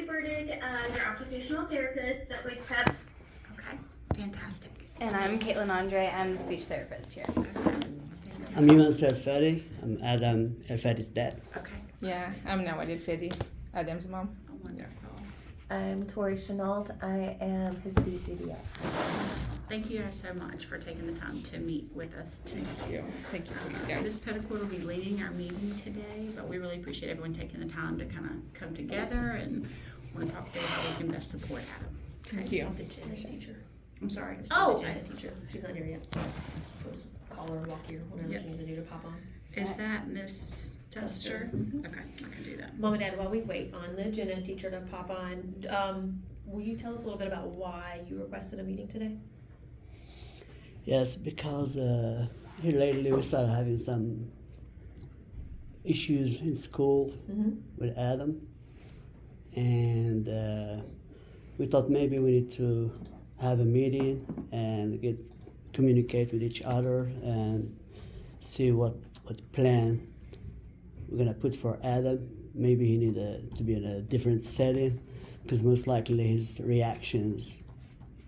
Burdick, your occupational therapist at Wake Prep. Okay, fantastic. And I'm Caitlin Andre. I'm the speech therapist here. I'm Yunus El-Fadi. I'm Adam El-Fadi's dad. Okay. Yeah, I'm Nawal El-Fadi, Adam's mom. Oh, wonderful. I'm Tori Chenault. I am his BCBF. Thank you guys so much for taking the time to meet with us today. Thank you for you This guys. pedicle will be leading our meeting today, but we really appreciate everyone taking the time to kind of come together and want to talk through how we can best support Adam. Thank you. The gen ed teacher. I'm sorry. Oh, the gen ed teacher. She's not here yet. Call her, walk here, whatever Yep. she needs to do to pop on. Is that Miss Duster? Okay, I can do that. Mom and Dad, while we wait on the gen ed teacher to pop on, will you tell us a little bit about why you requested a meeting today? Yes, because here lately we started having some issues in school with Adam, and we thought maybe we need to have a meeting and communicate with each other and see what plan we're gonna put for Adam. Maybe he need to be in a different setting, because most likely his reactions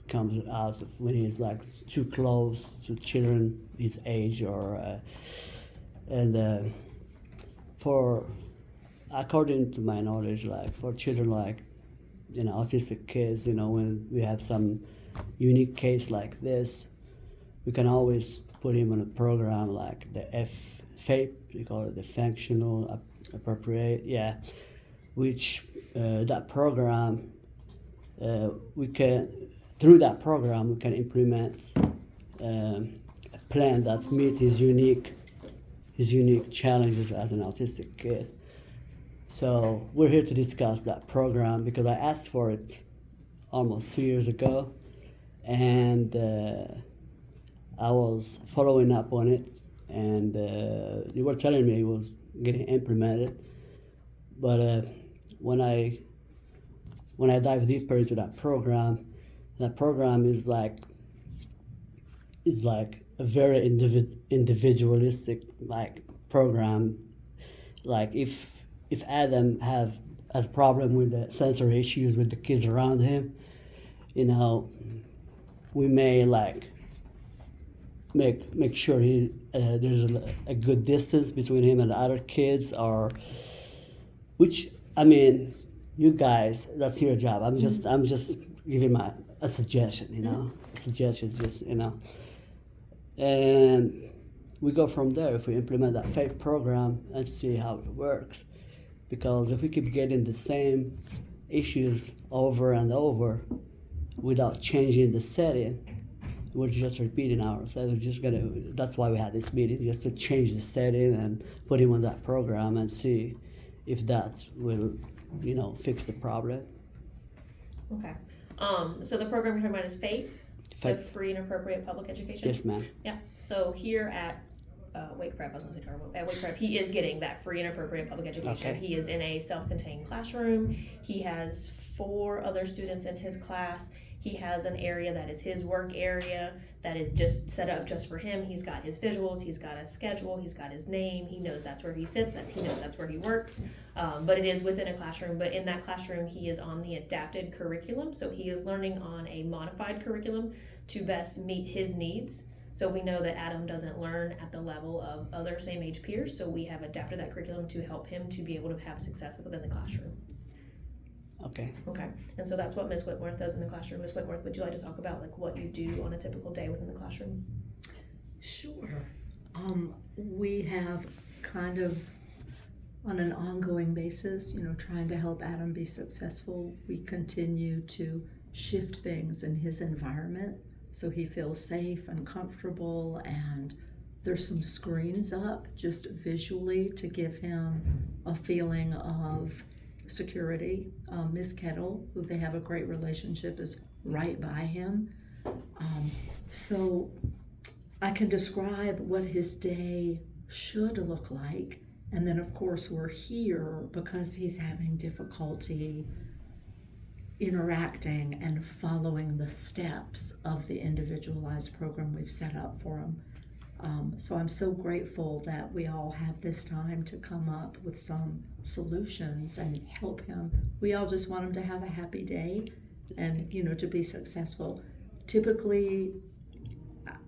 comes out of when he's like too close to children his age, or for according to my knowledge, like for children like autistic kids, when we have some unique case like this, we can always put him on a program like the FAPE, we call it the functional appropriate, which that program through that program we can implement a plan that meets his unique challenges as an autistic kid. So we're here to discuss that program because I asked for it almost 2 years ago, and I was following up on it, and you were telling me it was getting implemented, but when I dive deeper into that program is like a very individualistic like program. Like if Adam has a problem with the sensory issues with the kids around him, we may like make sure there's a good distance between him and the other kids, or which I mean, you guys, that's your job. I'm just giving a suggestion, a suggestion, just and we go from there if we implement that FAPE program and see how it works. Because if we keep getting the same issues over and over without changing the setting, we're just repeating ourselves. That's why we had this meeting, just to change the setting and put him on that program and see if that will, fix the problem. Okay. So the program you're talking about is FAPE, the FAPE. Free and Appropriate Public Education? Yes, ma'am. Yeah. So here at Wake Prep, I was going to say Charter Oak, at Wake Prep, he is getting that free and appropriate public education. Okay. He is in a self-contained classroom. He has 4 other students in his class. He has an area that is his work area that is just set up just for him. He's got his visuals, he's got a schedule, he's got his name. He knows that's where he sits, that he knows that's where he works. But it is within a classroom. But in that classroom, he is on the adapted curriculum. So he is learning on a modified curriculum to best meet his needs. So we know that Adam doesn't learn at the level of other same age peers. So we have adapted that curriculum to help him to be able to have success within the classroom. Okay. Okay, and so that's what Ms. Whitworth does in the classroom. Ms. Whitworth, would you like to talk about like what you do on a typical day within the classroom? Sure. We have kind of on an ongoing basis, trying to help Adam be successful. We continue to shift things in his environment so he feels safe and comfortable, and there's some screens up just visually to give him a feeling of security. Miss Kettle, who they have a great relationship, is right by him. So I can describe what his day should look like. And then of course we're here because he's having difficulty interacting and following the steps of the individualized program we've set up for him. So I'm so grateful that we all have this time to come up with some solutions and help him. We all just want him to have a happy day and, to be successful. Typically,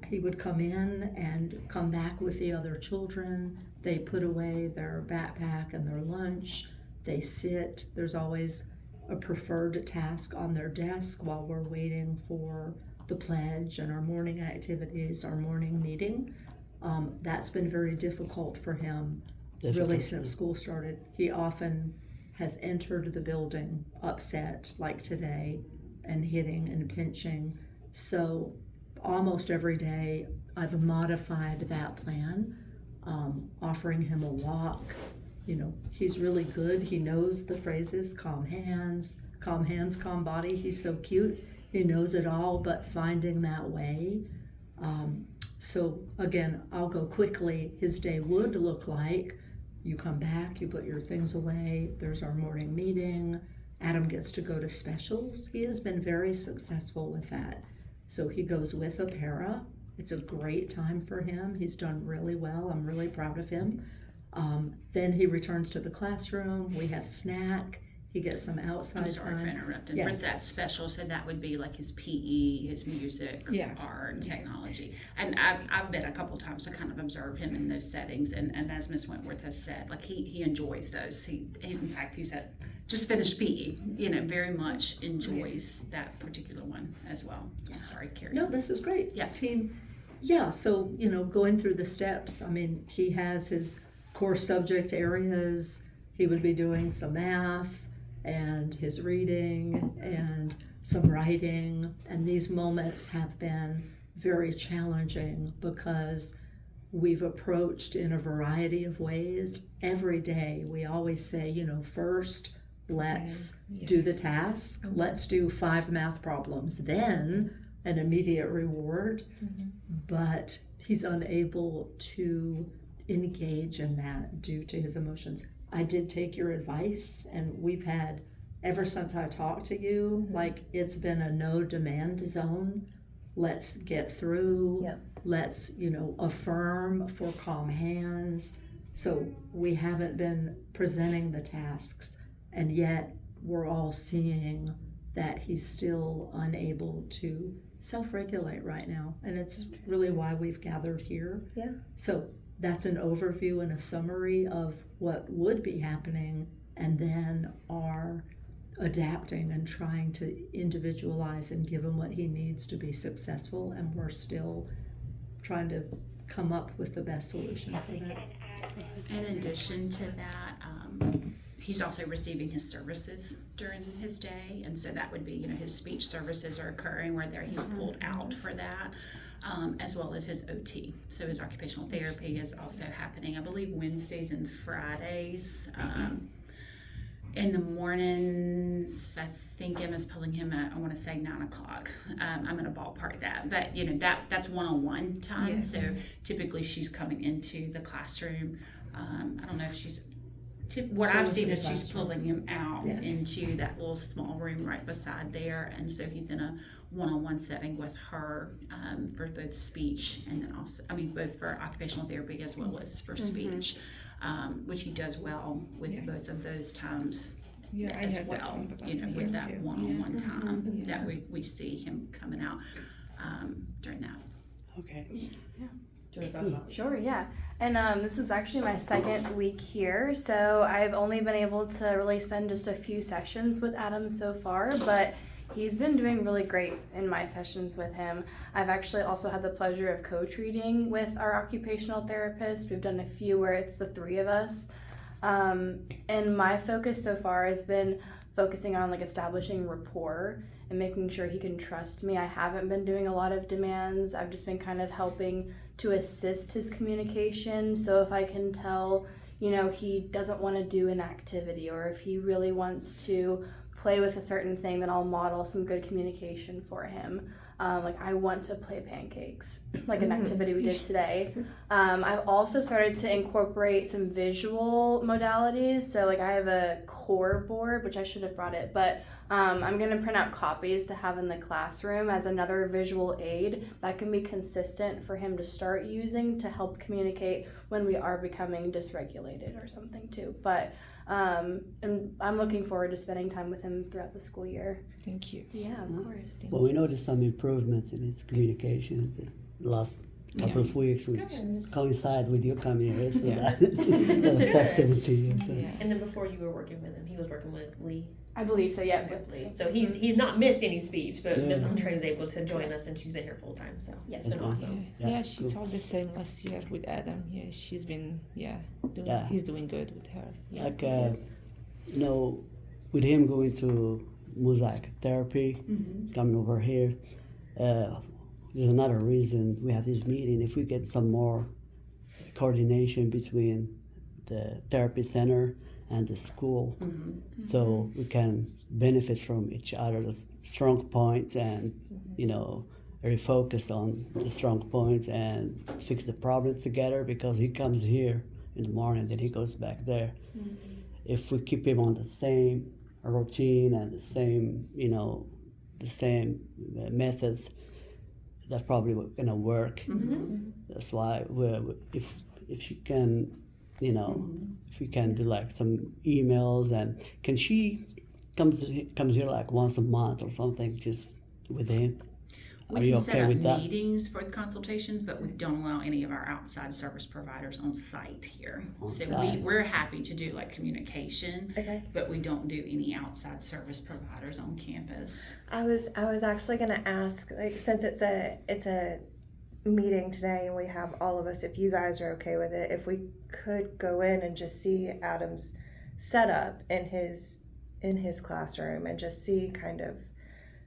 he would come in and come back with the other children. They put away their backpack and their lunch. They sit. There's always a preferred task on their desk while we're waiting for the pledge and our morning activities, our morning meeting. That's been very difficult for him really since school started. He often has entered the building upset, like today, and hitting and pinching. So almost every day I've modified that plan, offering him a walk. He's really good. He knows the phrases, calm hands, calm body. He's so cute. He knows it all, but finding that way. So again, I'll go quickly. His day would look like you come back, you put your things away, there's our morning meeting. Adam gets to go to specials. He has been very successful with that. So he goes with a para. It's a great time for him. He's done really well. I'm really proud of him. Then he returns to the classroom. We have snack. He gets some outside I'm sorry time. for interrupting. Yes. For that special, so that would be like his PE, his music, Yeah. art, technology. And I've been a couple times to kind of observe him in those settings, and as Miss Wentworth has said, like he enjoys those. He in fact he said just finished PE. Very much enjoys that particular one as well. I'm sorry, Carrie. No, this is great. Yeah. Team. Yeah, so, going through the steps, he has his core subject areas. He would be doing some math and his reading and some writing. And these moments have been very challenging because we've approached in a variety of ways. Every day, we always say, first, let's do the task. Let's do 5 math problems. Then an immediate reward. But he's unable to engage in that due to his emotions. I did take your advice, and we've had, ever since I talked to you, it's been a no demand zone. Let's get through. Yep. Let's, affirm for calm hands. So we haven't been presenting the tasks, and yet we're all seeing that he's still unable to self-regulate right now. And it's really why we've gathered here. Yeah. So that's an overview and a summary of what would be happening, and then our adapting and trying to individualize and give him what he needs to be successful. And we're still trying to come up with the best solution for that. In addition to that, he's also receiving his services during his day, and so that would be, his speech services are occurring where he's pulled out for that, as well as his OT. So his occupational therapy is also happening, I believe, Wednesdays and Fridays. In the mornings, I think Emma's pulling him at, I want to say 9 o'clock. I'm going to ballpark that, but that's one-on-one time. Yes. So typically she's coming into the classroom. I don't know if she's. What I've seen is she's pulling him out into that little small room right beside there, and so he's in a one-on-one setting with her for both speech and then also, both for occupational therapy as well as for speech, which he does well with both of those times as well. With that one-on-one time that we see him coming out during that. Okay. Do you want to talk about? Sure, yeah. And this is actually my second week here, so I've only been able to really spend just a few sessions with Adam so far, but he's been doing really great in my sessions with him. I've actually also had the pleasure of co-treating with our occupational therapist. We've done a few where it's the 3 of us. And my focus so far has been focusing on establishing rapport and making sure he can trust me. I haven't been doing a lot of demands. I've just been kind of helping to assist his communication. So if I can tell, he doesn't want to do an activity, or if he really wants to play with a certain thing, then I'll model some good communication for him. like I want to play pancakes, like an activity we did today. I've also started to incorporate some visual modalities. So like I have a core board, which I should have brought it, but I'm going to print out copies to have in the classroom as another visual aid that can be consistent for him to start using to help communicate when we are becoming dysregulated or something too. But and I'm looking forward to spending time with him throughout the school year. Thank you. Yeah, of course. Well, we noticed some improvements in his communication the last couple of weeks, which coincide with you coming here. So that's 17 years. So. Yeah. And then before you were working with him, he was working with Lee. I believe so, yeah, with Lee. So he's not missed any speech, but Yeah. Miss Andre is able to join us, and she's been here full time. So Yes, it's been That's awesome. Yeah, she told the same last year with Adam. Yeah, she's been he's doing good with her. Yeah. Like, you know, with him going to mosaic therapy, coming over here, there's another reason we have this meeting. If we get some more coordination between the therapy center and the school, so we can benefit from each other's strong points and, you know, refocus on the strong points and fix the problem together, because he comes here in the morning, then he goes back there. If we keep him on the same routine and the same, you know, the same methods, that's probably gonna work. That's why if you can, you know, if we can do like some emails, and can she comes here like once a month or something, just with him? Are We you can okay set up with that? meetings for the consultations, but we don't allow any of our outside service providers on site here. On So site. we're happy to do like communication, Okay. but we don't do any outside service providers on campus. I was actually gonna ask, like, since it's a meeting today and we have all of us, if you guys are okay with it, if we could go in and just see Adam's setup in his classroom and just see kind of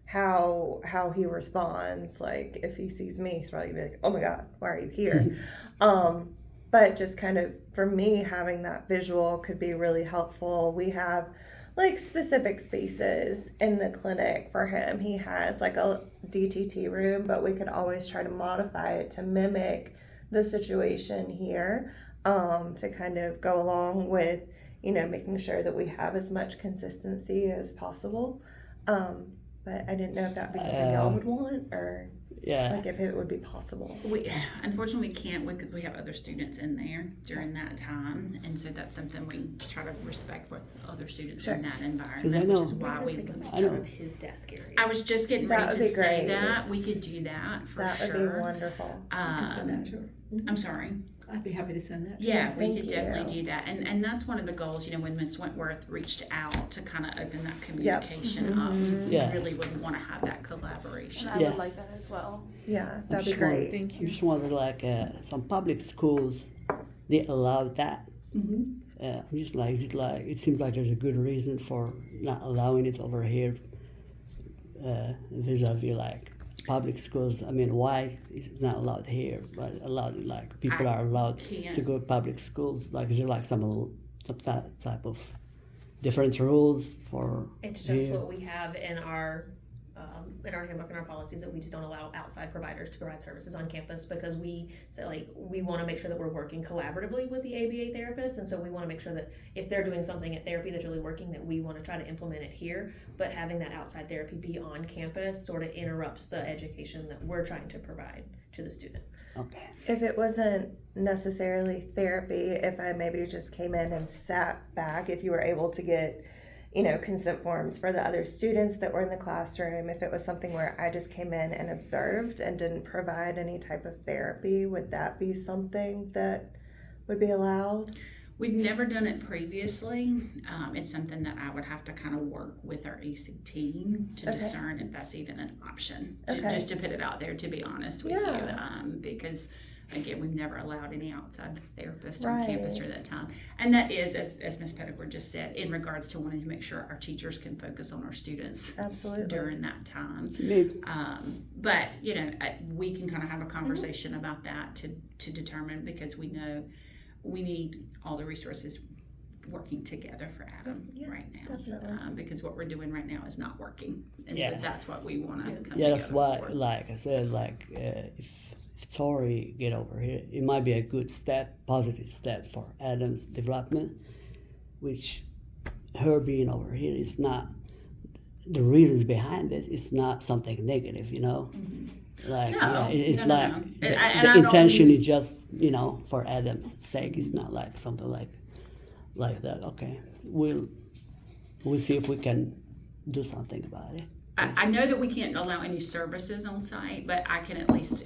how he responds. Like if he sees me, he's probably gonna be like, oh my God, why are you here? But just kind of for me, having that visual could be really helpful. We have like specific spaces in the clinic for him. He has like a DTT room, but we could always try to modify it to mimic the situation here, to kind of go along with, you know, making sure that we have as much consistency as possible. But I didn't know if that'd be something y'all would want, or Yeah. like if it would be possible. We unfortunately we can't, because we have other students in there during that time, and so that's something we try to respect with other students in that environment, I which know- is why We we. could take a I picture know. of his desk area. I was just getting That ready would to be say great. that we could do that for That sure. would be wonderful. Send that to her. I'm sorry. I'd be happy to send that. Yeah, we Thank could definitely you. do that, and that's one of the goals. You know, when Ms. Wentworth reached out to kind of open that communication up, Yeah. we really would want to have that collaboration. And I Yeah. would like that as well. Yeah, that'd be just wonder- great. Thank I you. just wonder, like, some public schools, they allow that. I'm just like, is it like, it seems like there's a good reason for not allowing it over here, vis-a-vis like public schools. I mean, why it's not allowed here, but allowed, like people I are allowed can't- to go to public schools? Like, is there like some type of different rules for It's just here? what we have in our handbook and our policies, that we just don't allow outside providers to provide services on campus, because we want to make sure that we're working collaboratively with the ABA therapist, and so we want to make sure that if they're doing something at therapy that's really working, that we want to try to implement it here. But having that outside therapy be on campus sort of interrupts the education that we're trying to provide to the student. Okay. If it wasn't necessarily therapy, if I maybe just came in and sat back, if you were able to get, you know, consent forms for the other students that were in the classroom, if it was something where I just came in and observed and didn't provide any type of therapy, would that be something that would be allowed? We've never done it previously. It's something that I would have to kind of work with our ECT to Okay. discern if that's even an option. Okay. Just to put it out there, to be honest with Yeah. you, because again, we've never allowed any outside therapists on Right. campus during that time. And that is, as Ms. Pettigrew just said, in regards to wanting to make sure our teachers can focus on our students Absolutely. during that time. Maybe. But you know, we can kind of have a conversation about that to determine, because we know we need all the resources working together for Adam Yeah, right now. definitely. Because what we're doing right now is not working. And Yeah. so that's what we want to come Yeah, that's together why, for. like I said, if Tori get over here, it might be a good step, positive step for Adam's development, which her being over here is not, the reasons behind it is not something negative, you know? Like, No, yeah, it's no, like no. the, And the I don't- intention is just, for Adam's sake. It's not like something like that. Okay, we'll see if we can do something about it. I know that we can't allow any services on site, but I can at least,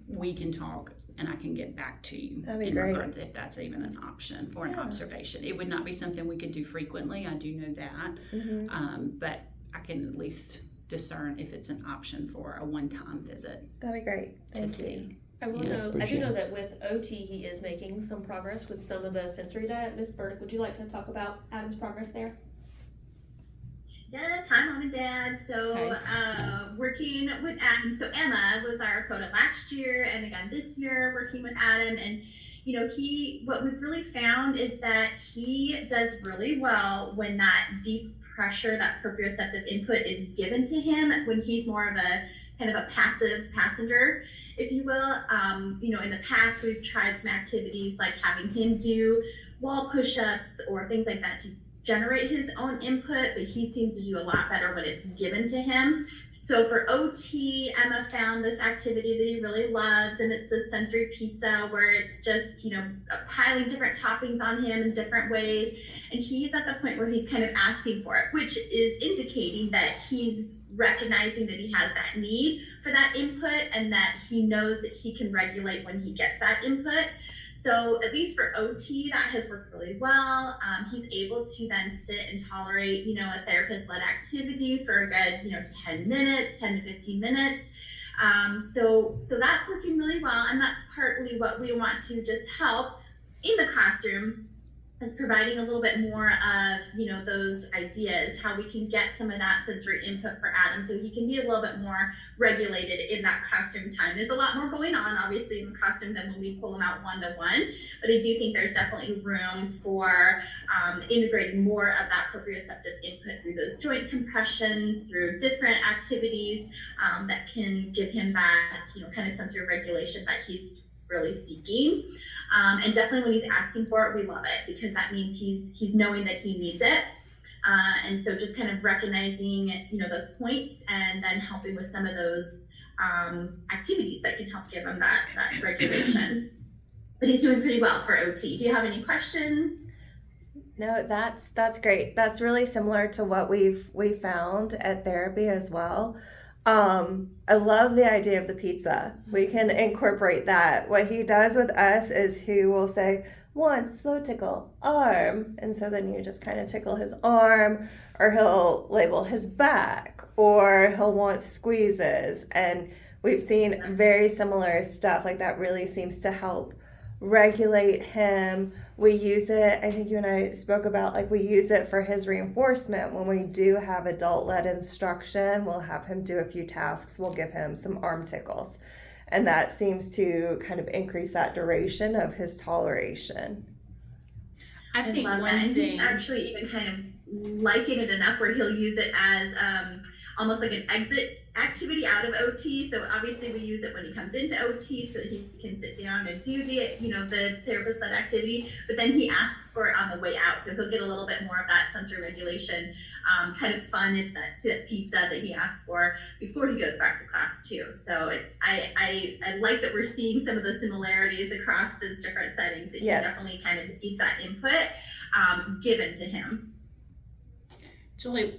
we can talk and I can get back to you That'd be in great. regards if that's even an option for an observation. It would not be something we could do frequently, I do know that. But I can at least discern if it's an option for a one-time visit That'd be great. to Thank you. see. I will Yeah, know. I do appreciate know it. that with OT, he is making some progress with some of the sensory diet. Miss Burdick, would you like to talk about Adam's progress there? Yes, hi mom and dad. So working with Adam. So Emma was our coda last year and again this year working with Adam, and what we've really found is that he does really well when that deep pressure, that proprioceptive input is given to him, when he's more of a kind of a passive passenger, if you will. In the past we've tried some activities like having him do wall push-ups or things like that to generate his own input, but he seems to do a lot better when it's given to him. So for OT, Emma found this activity that he really loves, and it's the sensory pizza, where it's just, piling different toppings on him in different ways. And he's at the point where he's kind of asking for it, which is indicating that he's recognizing that he has that need for that input and that he knows that he can regulate when he gets that input. So at least for OT, that has worked really well. He's able to then sit and tolerate, a therapist-led activity for a good, 10 minutes, 10 to 15 minutes. So that's working really well. And that's partly what we want to just help in the classroom, is providing a little bit more of, those ideas, how we can get some of that sensory input for Adam so he can be a little bit more regulated in that classroom time. There's a lot more going on, obviously, in the classroom than when we pull them out one-to-one, but I do think there's definitely room for integrating more of that proprioceptive input through those joint compressions, through different activities that can give him that, kind of sensory regulation that he's really seeking. And definitely when he's asking for it, we love it, because that means he's knowing that he needs it. And so just kind of recognizing, those points and then helping with some of those activities that can help give him that regulation. But he's doing pretty well for OT. Do you have any questions? No, that's great. That's really similar to what we found at therapy as well. I love the idea of the pizza. We can incorporate that. What he does with us is he will say, once, slow tickle, arm. And so then you just kind of tickle his arm, or he'll label his back, or he'll want squeezes. And we've seen very similar stuff. Like, that really seems to help regulate him. We use it, I think you and I spoke about, like, we use it for his reinforcement. When we do have adult-led instruction, we'll have him do a few tasks. We'll give him some arm tickles. And that seems to kind of increase that duration of his toleration. I think love one that. And thing, he's actually even kind of liking it enough where he'll use it as almost like an exit activity out of OT. So obviously we use it when he comes into OT so that he can sit down and do the therapist-led activity, but then he asks for it on the way out. So he'll get a little bit more of that sensory regulation kind of fun. It's that pizza that he asks for before he goes back to class too. So I like that we're seeing some of the similarities across those different settings, that Yes. he definitely kind of needs that input given to him. Julie,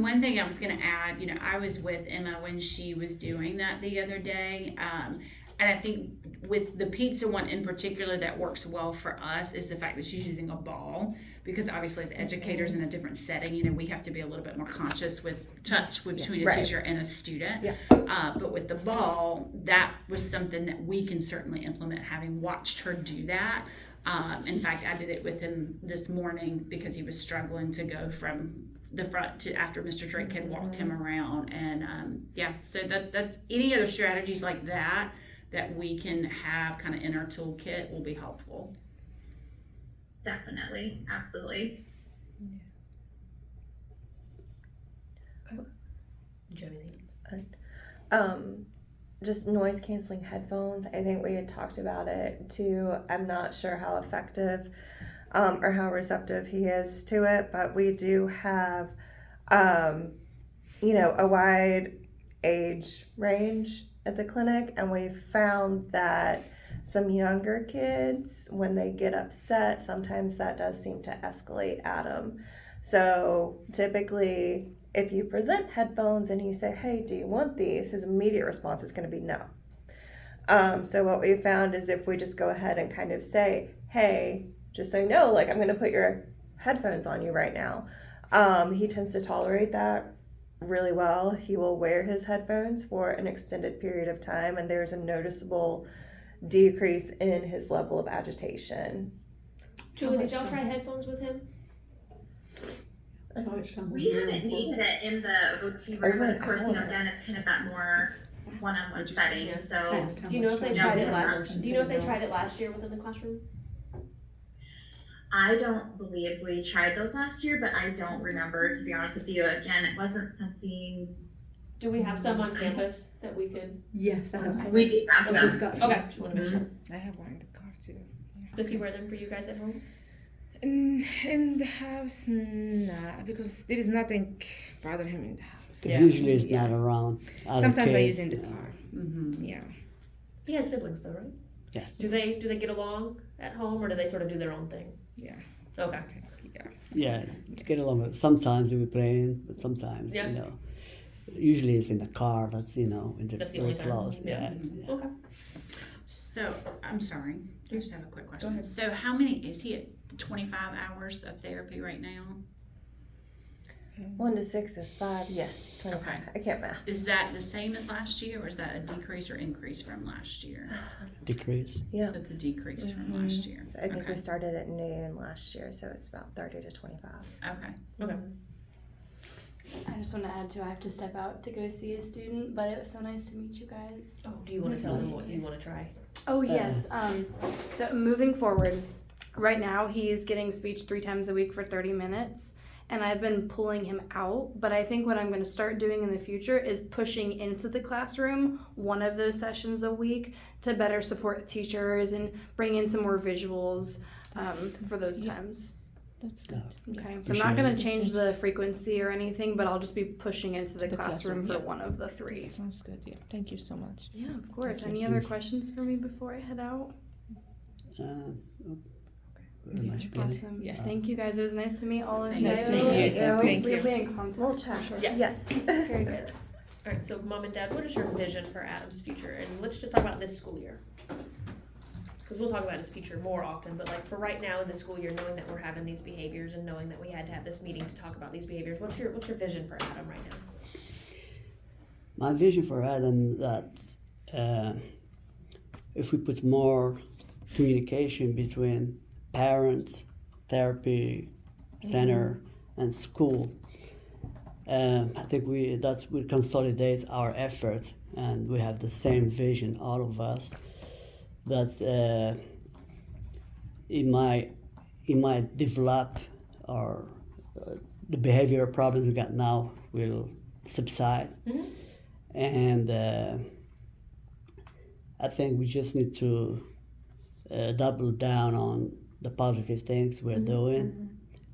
one thing I was going to add, I was with Emma when she was doing that the other day. And I think with the pizza one in particular, that works well for us is the fact that she's using a ball, because obviously as educators in a different setting, we have to be a little bit more conscious with touch between a teacher and a student. Yeah. But with the ball, that was something that we can certainly implement, having watched her do that. In fact, I did it with him this morning because he was struggling to go from the front to after Mr. Drake had walked him around. And so that's any other strategies like that we can have kind of in our toolkit will be helpful. definitely, absolutely. Did you have anything else? Just noise canceling headphones. I think we had talked about it too. I'm not sure how effective or how receptive he is to it, but we do have, a wide age range at the clinic, and we found that some younger kids, when they get upset, sometimes that does seem to escalate Adam. So typically, if you present headphones and you say, hey, do you want these? His immediate response is going to be no. So what we found is if we just go ahead and kind of say, hey, just so you know, like, I'm going to put your headphones on you right now. He tends to tolerate that really well. He will wear his headphones for an extended period of time, and there's a noticeable decrease in his level of agitation. Julie, did y'all try headphones with him? We haven't needed it in the OT room, but of course, again, it's kind of that more one-on-one setting. So, Do you know if they tried it last? Do you know if they tried it last year within the classroom? I don't believe we tried those last year, but I don't remember, to be honest with you. Again, it wasn't something. Do we have some on campus that we could? Yes, I have some. We do have I some. just got some. Okay, just want to make sure. I have one in the car too. Does he wear them for you guys at home? In the house, nah, because there is nothing bother him in the house. Because usually it's not around. Other Sometimes I use kids, in the you know. car. Mm-hmm. Yeah. He has siblings though, right? Yes. Do they get along at home, or do they sort of do their own thing? Yeah. Okay. Yeah, to get along with. Sometimes we playing, but sometimes Yeah. usually it's in the car. That's when they're That's the very only time. close. Yeah. Yeah. Okay. So, I'm sorry, I just have a quick question. ahead. So how many, is he at 25 hours of therapy right now? 1 to 6 is 5. Yes, 25. Okay. I can't math. Is that the same as last year, or is that a decrease or increase from last year? Decrease. Yeah. That's a decrease from last year. So I think we Okay. started at noon last year, so it's about 30 to 25. Okay. Okay. I just want to add too, I have to step out to go see a student, but it was so nice to meet you guys. Oh, do you want to tell them what you want to try? Oh yes. So moving forward, right now he's getting speech 3 times a week for 30 minutes, and I've been pulling him out. But I think what I'm going to start doing in the future is pushing into the classroom one of those sessions a week to better support teachers and bring in some more visuals for those times. That's good. Okay, so I'm not going to change the frequency or anything, but I'll just be pushing into the The classroom classroom, for one of the 3. Sounds good. Yeah. Thank you so much. Yeah, of course. Thank you. Any other questions for me before I head out? Very much, Kelly. Awesome. Yeah. Thank you guys. It was nice to meet all of you. Nice to meet you. Yeah, Thank We'll you. be in contact. We'll chat. for sure. Yes. Very good. All right. So, Mom and Dad, what is your vision for Adam's future? And let's just talk about this school year, because we'll talk about his future more often. But like for right now in this school year, knowing that we're having these behaviors and knowing that we had to have this meeting to talk about these behaviors, what's your vision for Adam right now? My vision for Adam that if we put more communication between parents, therapy center, and school, I think that will consolidate our efforts, and we have the same vision, all of us. That it might develop, or the behavioral problems we got now will subside. Mhm. And I think we just need to double down on the positive things we're doing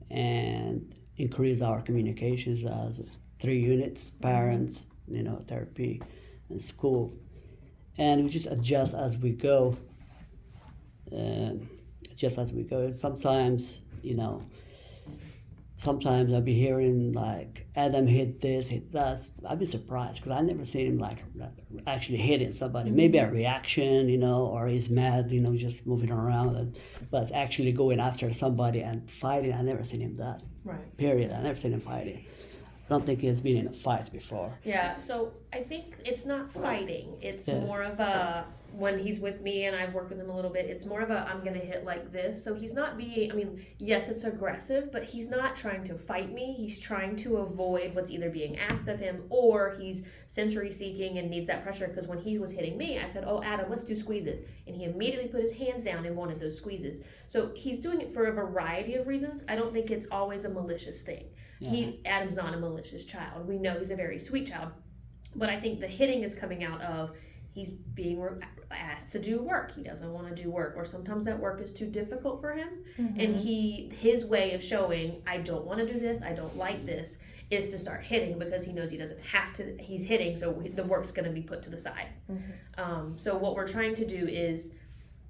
and increase our communications as 3 units: parents, therapy, and school. And we just adjust as we go. Sometimes I'll be hearing like Adam hit this, hit that. I'd be surprised because I never seen him like actually hitting somebody. Maybe a reaction, or he's mad, just moving around. But actually going after somebody and fighting, I never seen him that. Right. Period. I never seen him fighting. I don't think he's been in a fight before. Yeah. So I think it's not fighting. It's Yeah. more of a when he's with me and I've worked with him a little bit, it's more of a I'm gonna hit like this. So he's not being, I mean, yes, it's aggressive, but he's not trying to fight me. He's trying to avoid what's either being asked of him or he's sensory seeking and needs that pressure. Because when he was hitting me, I said, oh, Adam, let's do squeezes. And he immediately put his hands down and wanted those squeezes. So he's doing it for a variety of reasons. I don't think it's always a malicious thing. Yeah. Adam's not a malicious child. We know he's a very sweet child. But I think the hitting is coming out of he's being asked to do work. He doesn't want to do work, or sometimes that work is too difficult for him. And his way of showing I don't want to do this, I don't like this, is to start hitting because he knows he doesn't have to. He's hitting, so the work's going to be put to the side. So what we're trying to do is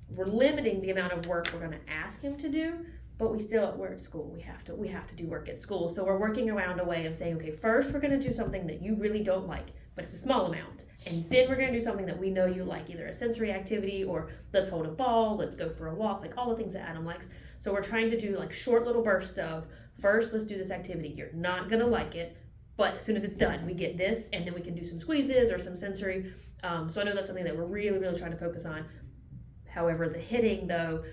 we're limiting the amount of work we're going to ask him to do. But we're at school. We have to do work at school. So we're working around a way of saying, okay, first we're going to do something that you really don't like, but it's a small amount. And then we're going to do something that we know you like, either a sensory activity or let's hold a ball, let's go for a walk, like all the things that Adam likes. So we're trying to do like short little bursts of, first let's do this activity. You're not going to like it, but as soon as it's done, we get this, and then we can do some squeezes or some sensory. So I know that's something that we're really, really trying to focus on. However, the hitting, though,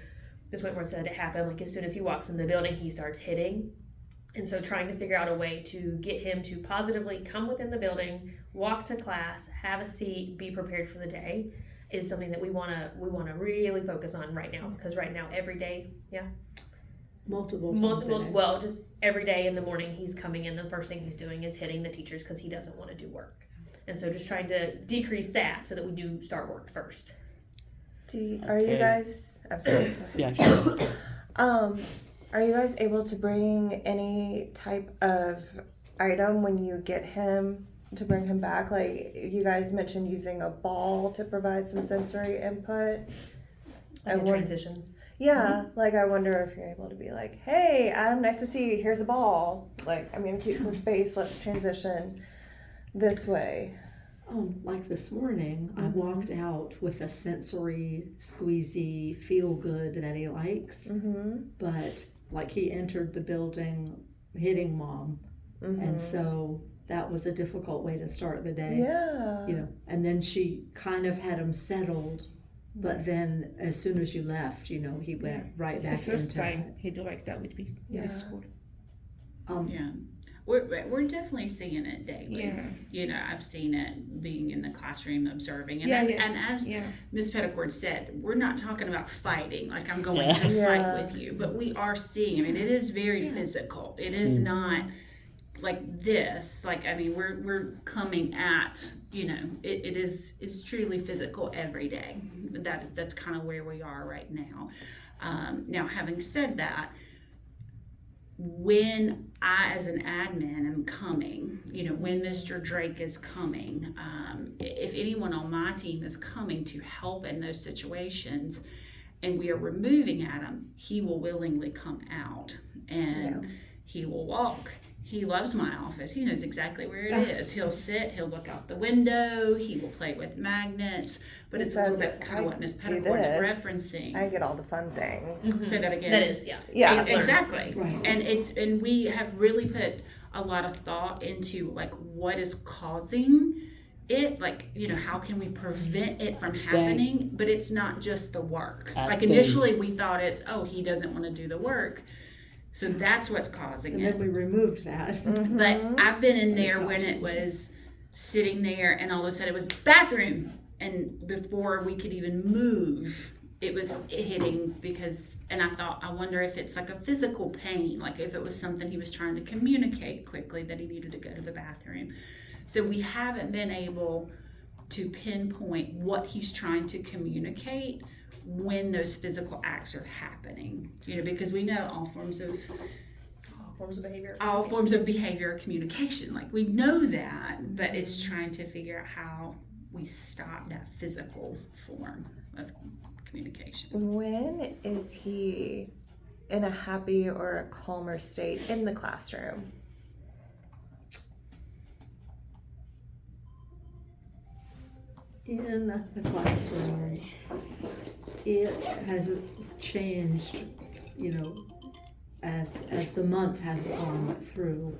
Ms. Whitmore said it happened like as soon as he walks in the building, he starts hitting. And so trying to figure out a way to get him to positively come within the building, walk to class, have a seat, be prepared for the day is something that we want to really focus on right now, because right now every day, multiple times a day. well, just every day in the morning he's coming in, the first thing he's doing is hitting the teachers because he doesn't want to do work. And so just trying to decrease that so that we do start work first. Are you guys? I'm sorry. Yeah, sure. Are you guys able to bring any type of item when you get him to bring him back? Like you guys mentioned using a ball to provide some sensory input. Like a transition. Yeah, like I wonder if you're able to be like, hey, Adam, nice to see you. Here's a ball. Like, I'm going to keep some space. Let's transition this way. Like this morning, I walked out with a sensory, squeezy, feel good that he likes. But like he entered the building hitting mom. And so that was a difficult way to start the day. Yeah. You know, and then she kind of had him settled. But then as soon as you left, you know, he went right It's back the first into time he do like that with me in the school. Yeah. We're definitely seeing it daily. Yeah. You know, I've seen it being in the classroom, observing. And as Ms. Petticord said, we're not talking about fighting, like I'm going to fight with you. But we are seeing, I mean, it is very physical. It is not like this. Like, I mean, we're coming at, you know, it's truly physical every day. That's kind of where we are right now. Now, having said that, when I, as an admin, am coming, you know, when Mr. Drake is coming, if anyone on my team is coming to help in those situations and we are removing Adam, he will willingly come out and he will walk. He loves my office. He knows exactly where it is. He'll sit, he'll look out the window, he will play with magnets, but it's a little bit kind of what Ms. Petticord's referencing. I get all the fun things. Say that again. That is, Yeah. Exactly. Right. And we have really put a lot of thought into like what is causing it, like, you know, how can we prevent it from happening? But it's not just the work. Like initially we thought it's, oh, he doesn't want to do the work. So that's what's causing and it. then we removed that. But I've been in there when it was sitting there and all of a sudden it was bathroom. And before we could even move, it was hitting and I thought, I wonder if it's like a physical pain, like if it was something he was trying to communicate quickly that he needed to go to the bathroom. So we haven't been able to pinpoint what he's trying to communicate when those physical acts are happening, you know, because we know all forms of behavior are communication. Like we know that, but it's trying to figure out how we stop that physical form of communication. When is he in a happy or a calmer state in the classroom? In the classroom, it has changed, you know, as the month has gone through.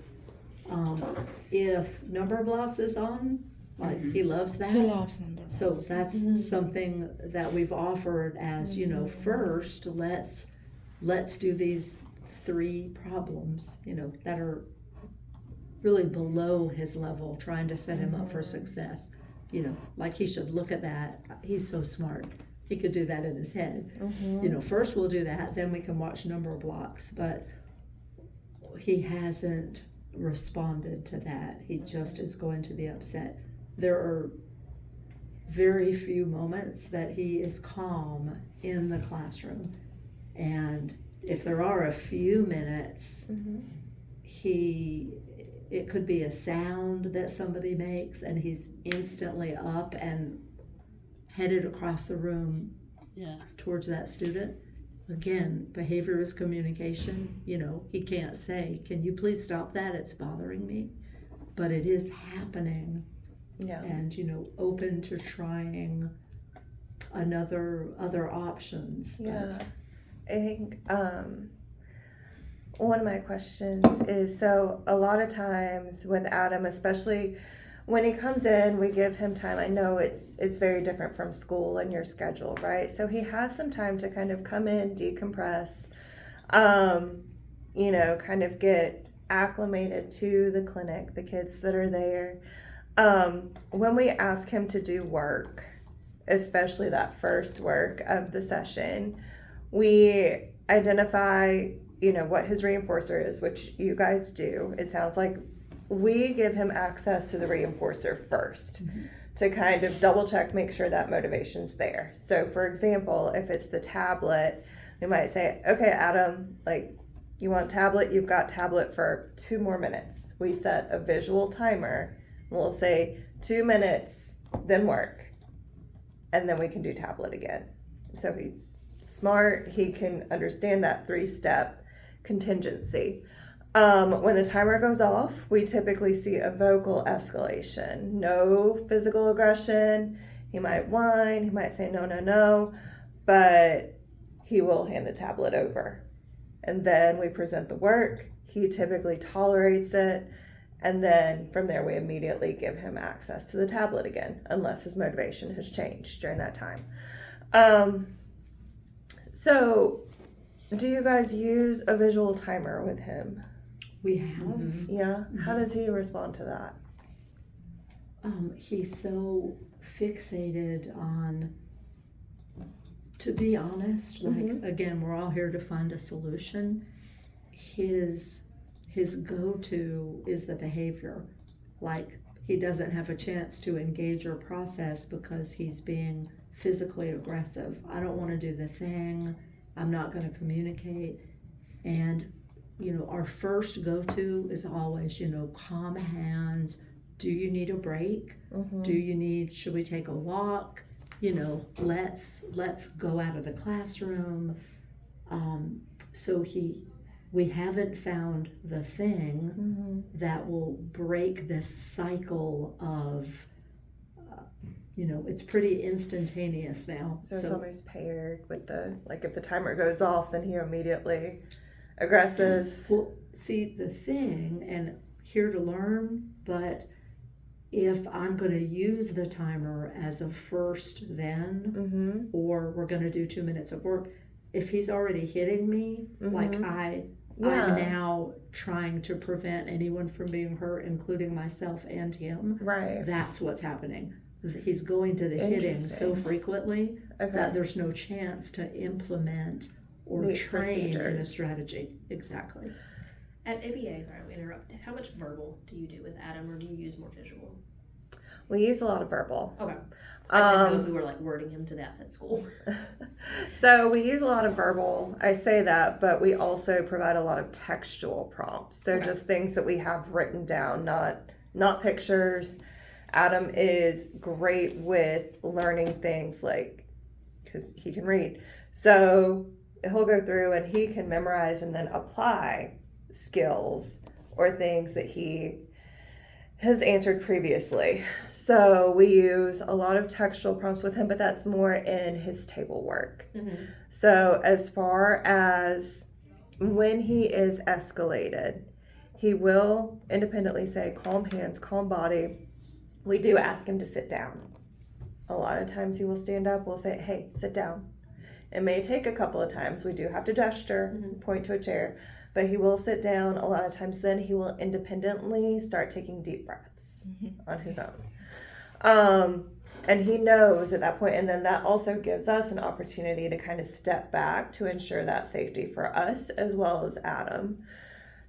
If number blocks is on, Like he loves that. He loves number ones. So that's something that we've offered as, you know, first let's do these 3 problems, you know, that are really below his level, trying to set him up for success. You know, like he should look at that. He's so smart. He could do that in his head. You know, first we'll do that, then we can watch number blocks. But he hasn't responded to that. He just is going to be upset. There are very few moments that he is calm in the classroom. And if there are a few minutes, it could be a sound that somebody makes and he's instantly up and headed across the room towards that student. Again, behavior is communication. You know, he can't say, can you please stop that? It's bothering me. But it is happening. Yeah. And, you know, open to trying other options. Yeah. But I think one of my questions is, so a lot of times with Adam, especially when he comes in, we give him time. I know it's very different from school and your schedule, right? So he has some time to kind of come in, decompress, you know, kind of get acclimated to the clinic, the kids that are there. When we ask him to do work, especially that first work of the session, we identify, you know, what his reinforcer is, which you guys do. It sounds like we give him access to the reinforcer first to kind of double check, make sure that motivation's there. So for example, if it's the tablet, we might say, okay, Adam, like, you want tablet, you've got tablet for 2 more minutes. We set a visual timer. We'll say 2 minutes, then work. And then we can do tablet again. So he's smart. He can understand that 3-step contingency. When the timer goes off, we typically see a vocal escalation. No physical aggression. He might whine. He might say, no, no, no. But he will hand the tablet over. And then we present the work. He typically tolerates it. And then from there, we immediately give him access to the tablet again, unless his motivation has changed during that time. So do you guys use a visual timer with him? we have. Yeah. How does he respond to that? He's so fixated on, to be honest, like, again, we're all here to find a solution. His go-to is the behavior. Like, he doesn't have a chance to engage or process because he's being physically aggressive. I don't want to do the thing. I'm not going to communicate. And, you know, our first go-to is always, you know, calm hands. Do you need a break? Should we take a walk? You know, let's go out of the classroom. So we haven't found the thing that will break this cycle of, you know, it's pretty instantaneous now. So it's always paired with like if the timer goes off, then he immediately aggresses. Well, see, the thing, and here to learn, but if I'm going to use the timer as a first then, or we're going to do 2 minutes of work, if he's already hitting me, like I'm now trying to prevent anyone from being hurt, including myself and him. Right. That's what's happening. He's going to the hitting so frequently that there's no chance to implement or these train in a procedures. strategy. Exactly. At ABA, sorry, we interrupted. How much verbal do you do with Adam, or do you use more visual? We use a lot of verbal. Okay. I just didn't know if we were like wording him to that at school. So we use a lot of verbal. I say that, but we also provide a lot of textual prompts. So just things that we have written down, not pictures. Adam is great with learning things like, because he can read. So he'll go through and he can memorize and then apply skills or things that he has answered previously. So we use a lot of textual prompts with him, but that's more in his table work. So as far as when he is escalated, he will independently say, calm hands, calm body. we do ask him to sit down. A lot of times he will stand up, we'll say, hey, sit down. It may take a couple of times. We do have to gesture, point to a chair, but he will sit down. A lot of times then he will independently start taking deep breaths on his own. And he knows at that point, and then that also gives us an opportunity to kind of step back to ensure that safety for us as well as Adam.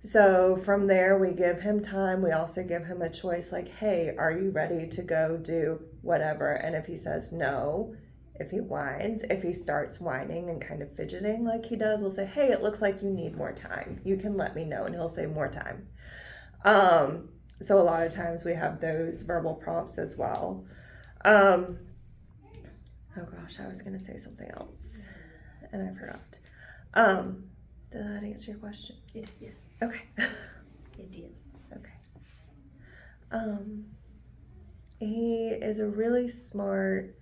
So from there, we give him time. We also give him a choice like, hey, are you ready to go do whatever? And if he says no, if he whines, if he starts whining and kind of fidgeting like he does, we'll say, hey, it looks like you need more time. You can let me know. And he'll say more time. So a lot of times we have those verbal prompts as well. Oh gosh, I was going to say something else and I forgot. Did that answer your question? Yes, Okay. it did. Okay. He is a really smart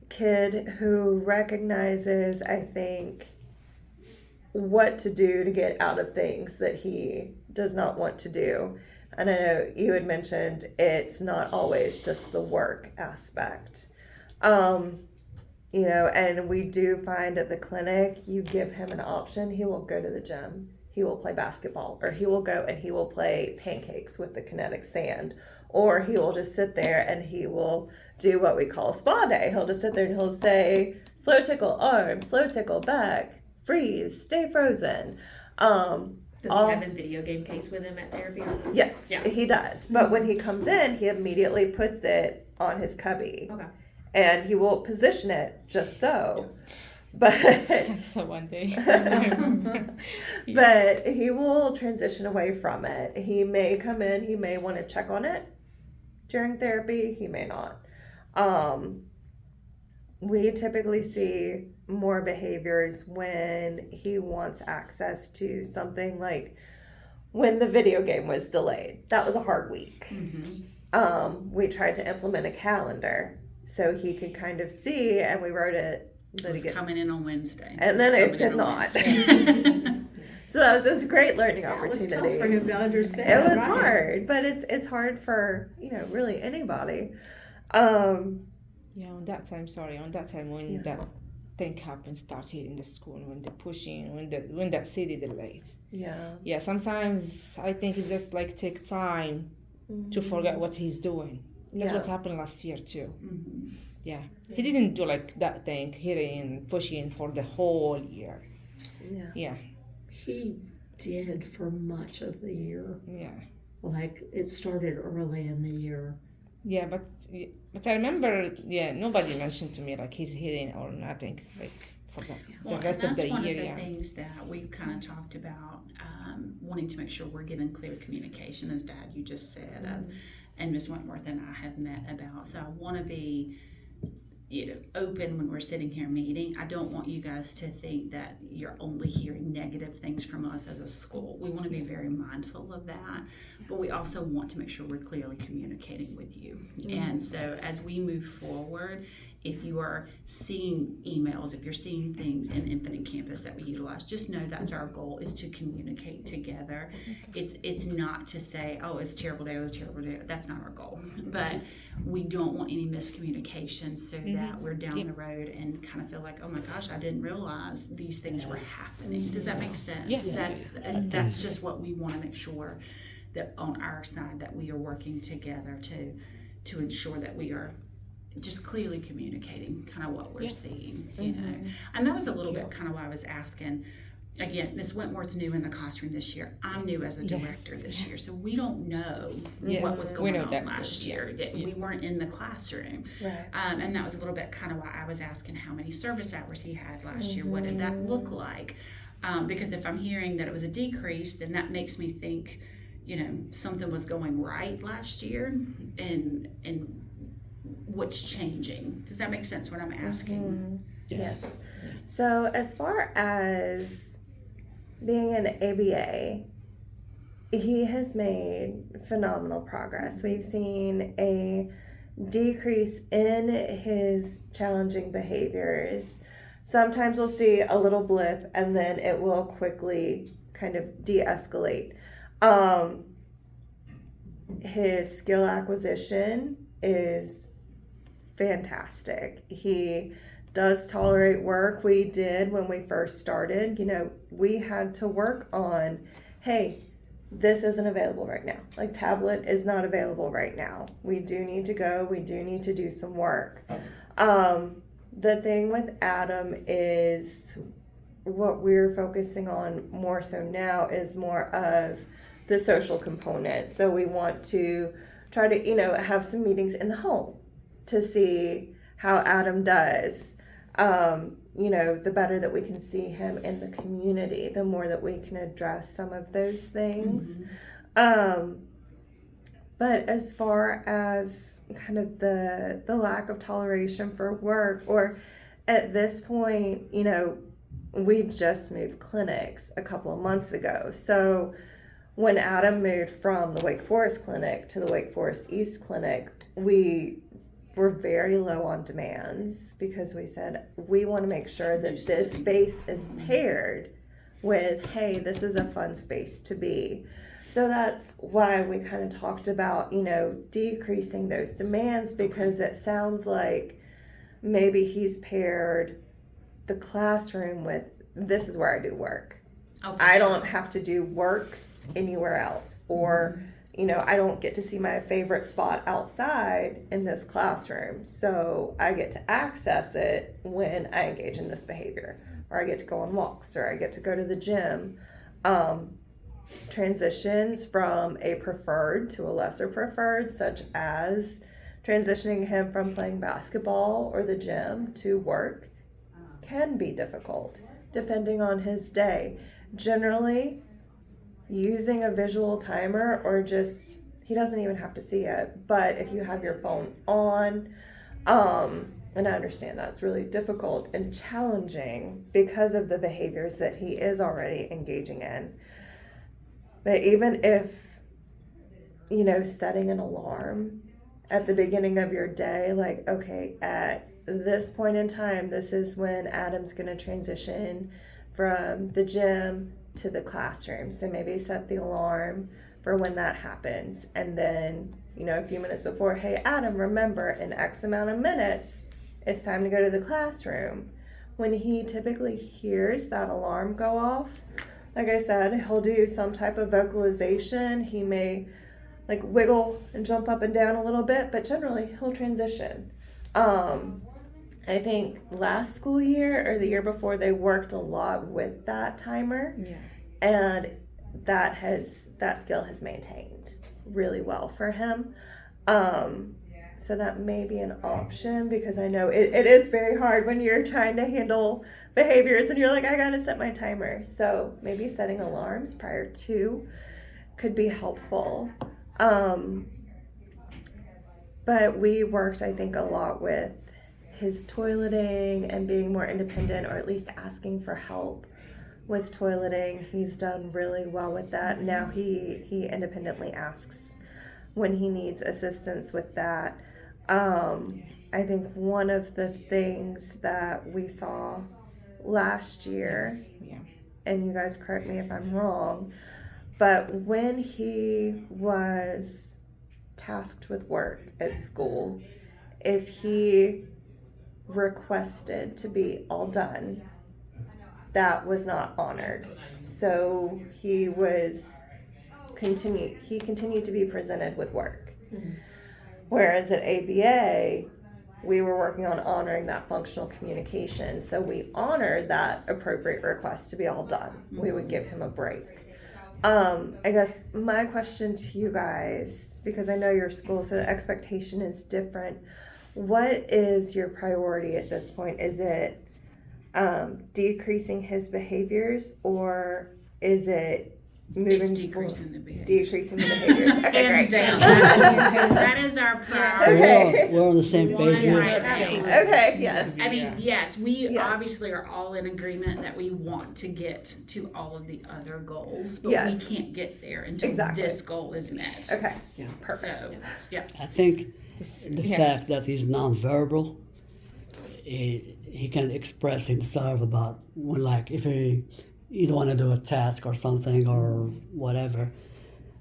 kid who recognizes, I think, what to do to get out of things that he does not want to do. And I know you had mentioned it's not always just the work aspect. And we do find at the clinic, you give him an option, he will go to the gym, he will play basketball, or he will go and he will play pancakes with the kinetic sand, or he will just sit there and he will do what we call a spa day. He'll just sit there and he'll say, slow tickle arm, slow tickle back, freeze, stay frozen. Does he have his video game case with him at therapy? Yes, Yeah. he does. But when he comes in, he immediately puts it on his cubby. Okay. And he will position it just so. But So one day. but he will transition away from it. He may come in, he may want to check on it during therapy, he may not. We typically see more behaviors when he wants access to something like when the video game was delayed. That was a hard week. We tried to implement a calendar so he could kind of see, and we wrote it. It was coming in on Wednesday. And then it did not. So that was this great learning opportunity. It was tough for him to understand. It was right? hard, but it's hard for really anybody. Yeah, on that time when that thing happened, started in the school, when the pushing, when that city delays. Yeah, sometimes I think it just like take time to forget what he's doing. That's what happened last year too. Yeah, he didn't do like that thing, hitting, pushing for the whole year. Yeah. He did for much of the year. Yeah. Like it started early in the year. Yeah, but I remember, nobody mentioned to me like he's hitting or nothing like for the rest of the year. That's one of the things that we've kind of talked about, wanting to make sure we're giving clear communication, as Dad, you just said, and Ms. Wentworth and I have met about. So I want to be open when we're sitting here meeting. I don't want you guys to think that you're only hearing negative things from us as a school. We want to be very mindful of that, but we also want to make sure we're clearly communicating with you. And so as we move forward, if you are seeing emails, if you're seeing things in Infinite Campus that we utilize, just know that's our goal, is to communicate together. It's not to say, oh, it's a terrible day, it was a terrible day. That's not our goal. But we don't want any miscommunication so that we're down the road and kind of feel like, oh my gosh, I didn't realize these things were happening. Does that make sense? Yes. That's just what we want to make sure that on our side that we are working together to ensure that we are just clearly communicating kind of what we're seeing, and that was a little bit kind of why I was asking. Again, Ms. Wentworth's new in the classroom this year. I'm new as a director this year, so we don't know what was going on last year. We weren't in the classroom, Right. And that was a little bit kind of why I was asking how many service hours he had last year. What did that look like? Because if I'm hearing that it was a decrease, then that makes me think, something was going right last year, and what's changing. Does that make sense what I'm asking? Yes. So as far as being an ABA, he has made phenomenal progress. We've seen a decrease in his challenging behaviors. Sometimes we'll see a little blip and then it will quickly kind of de-escalate. his skill acquisition is fantastic. He does tolerate work. We did when we first started. We had to work on, hey, this isn't available right now. Like, tablet is not available right now. We do need to go. We do need to do some work. The thing with Adam is what we're focusing on more so now is more of the social component. So we want to try to, have some meetings in the home to see how Adam does. The better that we can see him in the community, the more that we can address some of those things. But as far as kind of the lack of toleration for work, or at this point, we just moved clinics a couple of months ago. So when Adam moved from the Wake Forest clinic to the Wake Forest East clinic, we were very low on demands because we said we want to make sure that this space is paired with, hey, this is a fun space to be. So that's why we kind of talked about, decreasing those demands, because it sounds like maybe he's paired the classroom with, this is where I do work. I don't have to do work anywhere else, or I don't get to see my favorite spot outside in this classroom, so I get to access it when I engage in this behavior, or I get to go on walks, or I get to go to the gym. Transitions from a preferred to a lesser preferred, such as transitioning him from playing basketball or the gym to work, can be difficult depending on his day. Generally, using a visual timer, or just, he doesn't even have to see it, but if you have your phone on, and I understand that's really difficult and challenging because of the behaviors that he is already engaging in. But even if, setting an alarm at the beginning of your day, like, okay, at this point in time, this is when Adam's going to transition from the gym to the classroom. So maybe set the alarm for when that happens. And then, a few minutes before, hey, Adam, remember, in X amount of minutes, it's time to go to the classroom. When he typically hears that alarm go off, like I said, he'll do some type of vocalization. He may wiggle and jump up and down a little bit, but generally he'll transition. I think last school year or the year before, they worked a lot with that timer. Yeah. And that skill has maintained really well for him. So that may be an option, because I know it is very hard when you're trying to handle behaviors and you're like, I gotta set my timer. So maybe setting alarms prior to could be helpful. But we worked, I think, a lot with his toileting and being more independent, or at least asking for help with toileting. He's done really well with that. Now he independently asks when he needs assistance with that. I think one of the things that we saw last year, and you guys correct me if I'm wrong, but when he was tasked with work at school, if he requested to be all done, that was not honored. So he continued to be presented with work. Mm-hmm. Whereas at ABA, we were working on honoring that functional communication. So we honored that appropriate request to be all done. Mm-hmm. We would give him a break. I guess my question to you guys, because I know your school, so the expectation is different. What is your priority at this point? Is it decreasing his behaviors, or is it decreasing the behaviors? Decreasing the behaviors. Okay, hands great. down. That is our priority. So Okay. we're on the same page here. Absolutely. Okay, yes. I mean, yes, we Yes. obviously are all in agreement that we want to get to all of the other goals, but Yes. we can't get there until Exactly. this goal is met. Okay, Yeah. perfect. So, yeah. I think the fact that he's nonverbal, he can express himself about when, like, if you don't want to do a task or something or whatever.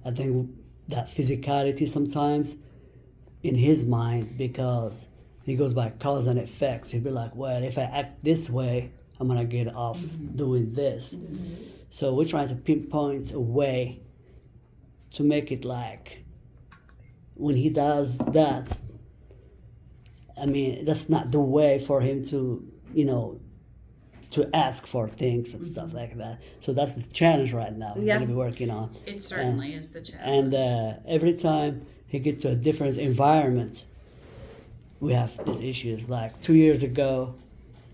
I think that physicality sometimes in his mind, because he goes by cause and effects. He'll be like, well, if I act this way, I'm gonna get off doing this. So we're trying to pinpoint a way to make it like when he does that, I mean, that's not the way for him to, to ask for things and stuff like that. So that's the challenge right now. We're gonna be working on. It certainly is the challenge. And every time he gets to a different environment, we have these issues. Like 2 years ago,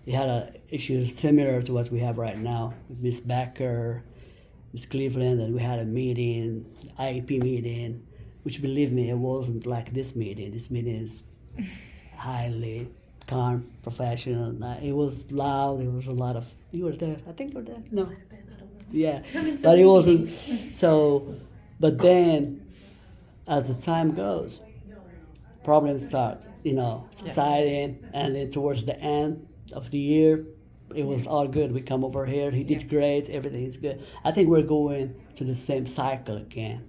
he had issues similar to what we have right now with Miss Becker, Miss Cleveland, and we had a meeting, IEP meeting, which, believe me, it wasn't like this meeting. This meeting is highly calm, professional. It was loud. It was a lot of. You were there. I think you were there. No. Yeah, but it wasn't. So, but then, as the time goes, problems start, subsiding, and then towards the end of the year, it was all good. We come over here. He did great. Everything is good. I think we're going to the same cycle again,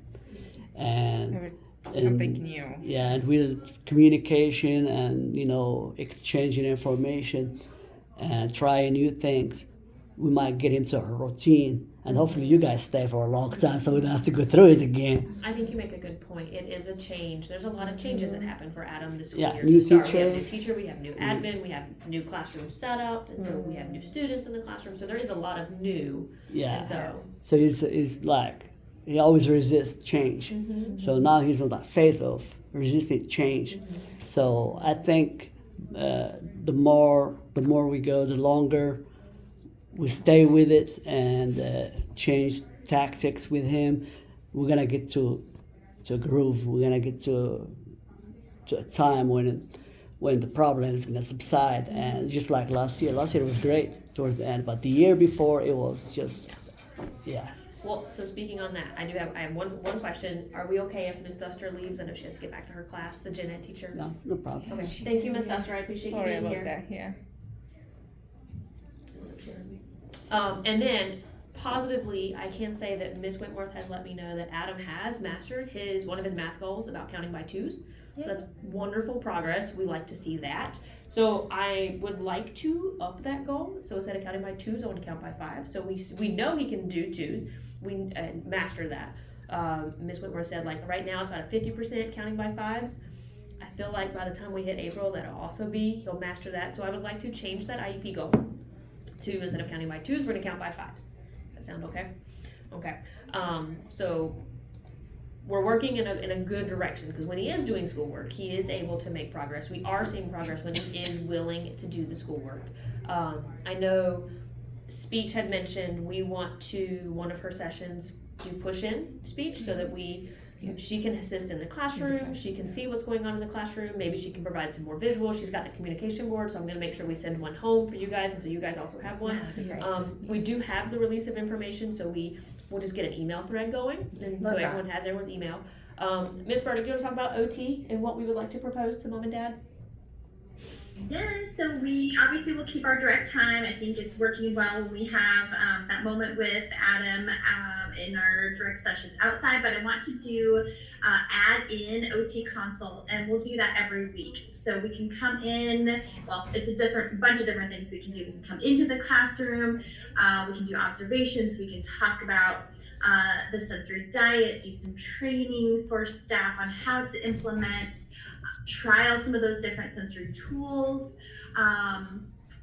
and something new. Yeah, and with communication and exchanging information and trying new things, we might get into a routine. And hopefully you guys stay for a long time so we don't have to go through it again. I think you make a good point. It is a change. There's a lot of changes that happen for Adam this school Yeah, year. new To start, teacher. we have new teacher, we have new admin, we have new classroom setup, and so we have new students in the classroom. So there is a lot of new. Yeah. And so So he's like, he always resists change. So now he's on that phase of resisting change. So I think the more we go, the longer we stay with it and change tactics with him, we're gonna get to a groove. We're gonna get to a time when the problem is gonna subside. And just like last year was great towards the end, but the year before it was just, yeah. Well, so speaking on that, I have one question. Are we okay if Miss Duster leaves? I know she has to get back to her class, the gen ed teacher. No problem. Okay. Thank you, Miss Duster. I appreciate Sorry you being about here. that. Yeah. And then positively, I can say that Miss Whitworth has let me know that Adam has mastered one of his math goals about counting by twos. So that's wonderful progress. We like to see that. So I would like to up that goal. So instead of counting by twos, I want to count by fives. So we know he can do twos. We master that. Miss Whitworth said, like, right now it's about a 50% counting by fives. I feel like by the time we hit April, that'll also he'll master that. So I would like to change that IEP goal to, instead of counting by twos, we're going to count by fives. Does that sound okay? Okay. So we're working in a good direction, because when he is doing schoolwork, he is able to make progress. We are seeing progress when he is willing to do the schoolwork. I know speech had mentioned we want to, one of her sessions, do push-in speech so that she can assist in the classroom, she can see what's going on in the classroom, maybe she can provide some more visuals. She's got the communication board, so I'm going to make sure we send one home for you guys, and so you guys also have one. We do have the release of information, so we'll just get an email thread going, and so everyone has everyone's email. Ms. Burdick, do you want to talk about OT and what we would like to propose to mom and dad? Yeah, so we obviously will keep our direct time. I think it's working well when we have that moment with Adam in our direct sessions outside, but I want to add in OT consult, and we'll do that every week. So we can come in, well, it's a bunch of different things we can do. We can come into the classroom, we can do observations, we can talk about the sensory diet, do some training for staff on how to implement, trial some of those different sensory tools.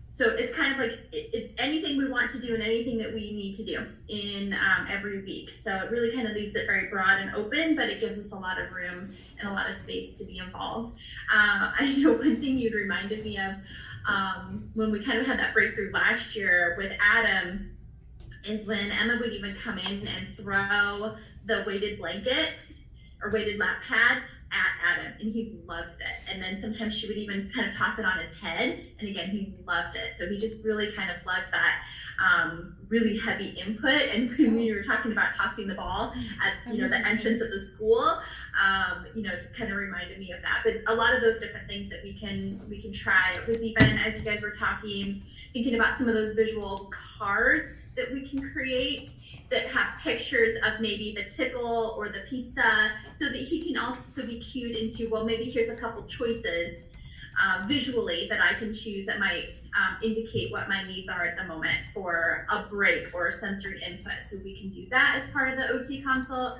So it's kind of like, it's anything we want to do and anything that we need to do in every week. So it really kind of leaves it very broad and open, but it gives us a lot of room and a lot of space to be involved. I know one thing you'd reminded me of when we kind of had that breakthrough last year with Adam is when Emma would even come in and throw the weighted blankets or weighted lap pad at Adam, and he loved it. And then sometimes she would even kind of toss it on his head, and again, he loved it. So he just really kind of loved that really heavy input. And when we were talking about tossing the ball at the entrance of the school, just kind of reminded me of that. But a lot of those different things that we can try. It was even, as you guys were talking, thinking about some of those visual cards that we can create that have pictures of maybe the tickle or the pizza, so that he can also be cued into, well, maybe here's a couple choices visually that I can choose that might indicate what my needs are at the moment for a break or sensory input. So we can do that as part of the OT consult.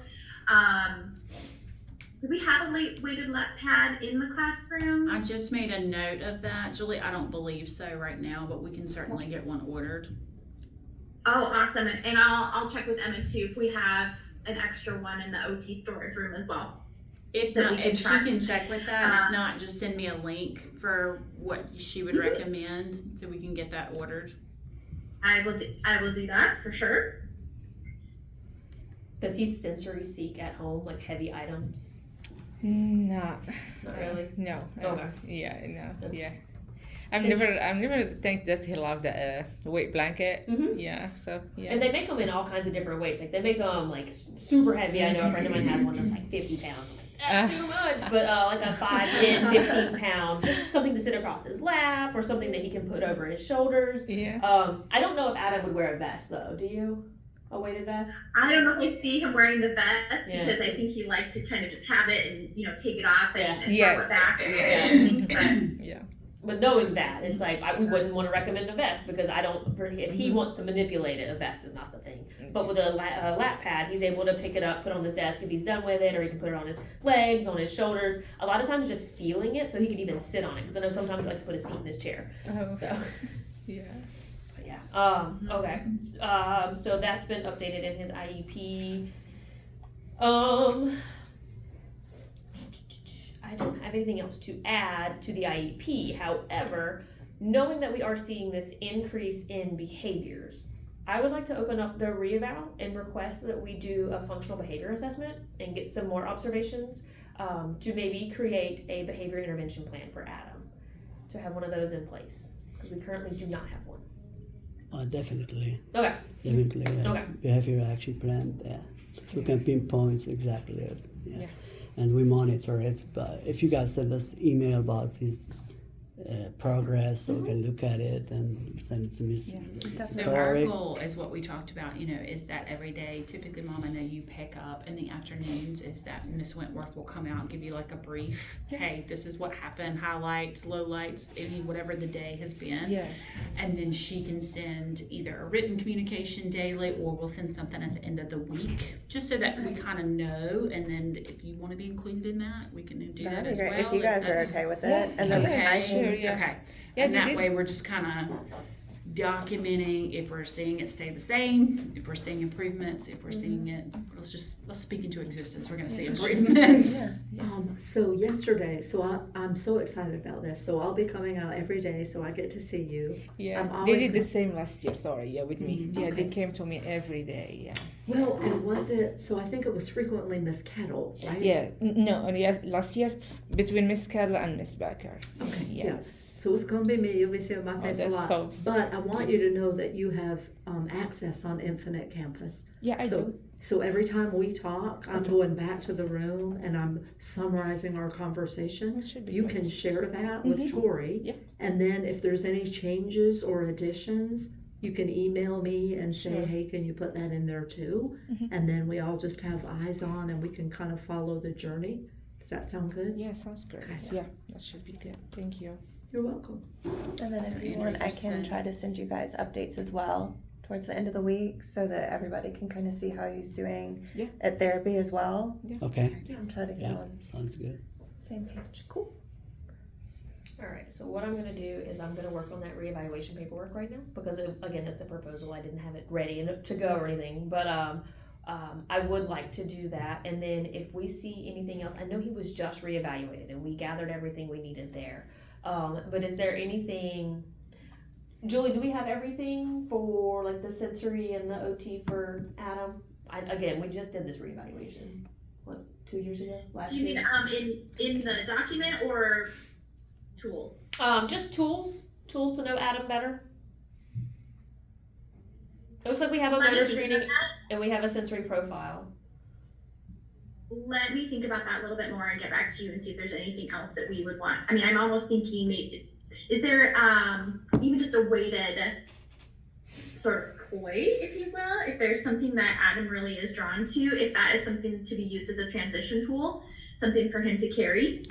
Do we have a weighted lap pad in the classroom? I just made a note of that, Julie. I don't believe so right now, but we can certainly get one ordered. Oh, awesome. And I'll check with Emma too if we have an extra one in the OT storage room as well. If not, if she can check with that, if not, just send me a link for what she would recommend so we can get that ordered. I will do that for sure. Does he sensory seek at home, like heavy items? Not really. No. Okay. Yeah. No. That's yeah. I've never think that he loved the weight blanket. Mm-hmm. Yeah. So yeah. And they make them in all kinds of different weights. Like they make them like super heavy. I know a friend of mine has one that's like 50 pounds. I'm like, that's too much. But like a 5, 10, 15 pound, just something to sit across his lap or something that he can put over his shoulders. Yeah. I don't know if Adam would wear a vest though. Do you? A weighted vest? I don't know if I see him wearing the vest because I think he liked to kind of just have it and take it off and throw it back and things. Yeah. But knowing that, it's like we wouldn't want to recommend a vest because if he wants to manipulate it, a vest is not the thing. But with a lap pad, he's able to pick it up, put it on his desk if he's done with it, or he can put it on his legs, on his shoulders. A lot of times, just feeling it, so he could even sit on it. Because I know sometimes he likes to put his feet in his chair. Oh. So. Yeah. Okay. So that's been updated in his IEP. I don't have anything else to add to the IEP. However, knowing that we are seeing this increase in behaviors, I would like to open up the reeval and request that we do a functional behavior assessment and get some more observations to maybe create a behavior intervention plan for Adam, to have one of those in place, because we currently do not have one. Definitely. Okay. Definitely. Okay. Behavior action plan. Yeah. We can pinpoint exactly it. Yeah. And we monitor it. But if you guys send us email about his progress, so we can look at it and send it to Miss. So our goal is what we talked about, is that every day, typically, Mom, I know you pick up in the afternoons, is that Miss Wentworth will come out and give you like a brief. Yeah. Hey, this is what happened, highlights, lowlights, whatever the day has been. Yes. And then she can send either a written communication daily, or we'll send something at the end of the week, just so that we kind of know. And then if you want to be included in that, we can do that as well. If you guys are okay with it. And then Okay. And that way we're just kind of documenting if we're seeing it stay the same, if we're seeing improvements, if we're seeing it, let's speak into existence. We're going to see improvements. So yesterday, I'm so excited about this. So I'll be coming out every day, so I get to see you. Yeah, they did the same last year. With me. Yeah, they came to me every day. Yeah. Well, and was it? So I think it was frequently Miss Kettle, right? Yeah. No. Yes. Last year between Miss Kettle and Miss Becker. Okay. Yes. Yeah. So it's going to be me. You'll be seeing my face a lot. But I want you to know that you have access on Infinite Campus. Yeah, I do. So every time we talk, I'm going back to the room and I'm summarizing our conversation. You can share that with Tori. And then if there's any changes or additions, you can email me and say, hey, can you put that in there too? And then we all just have eyes on and we can kind of follow the journey. Does that sound good? Yeah, sounds good. Okay. Yeah, that should be good. Thank you. You're welcome. And then if you want, I can try to send you guys updates as well towards the end of the week so that everybody can kind of see how he's doing at therapy as well. Yeah. Okay. And try to get on sounds good. Same page. Cool. All right, so what I'm going to do is I'm going to work on that reevaluation paperwork right now because, again, it's a proposal. I didn't have it ready to go or anything, but I would like to do that. And then if we see anything else, I know he was just reevaluated and we gathered everything we needed there. But is there anything, Julie, do we have everything for like the sensory and the OT for Adam? Again, we just did this reevaluation, 2 years ago, last You mean year. in the document or tools? Just tools to know Adam better. It looks like we have a Let me motor think screening about that. and we have a sensory profile. Let me think about that a little bit more and get back to you and see if there's anything else that we would want. I mean, I'm almost thinking maybe, is there even just a weighted sort of plate, if you will, if there's something that Adam really is drawn to, if that is something to be used as a transition tool, something for him to carry,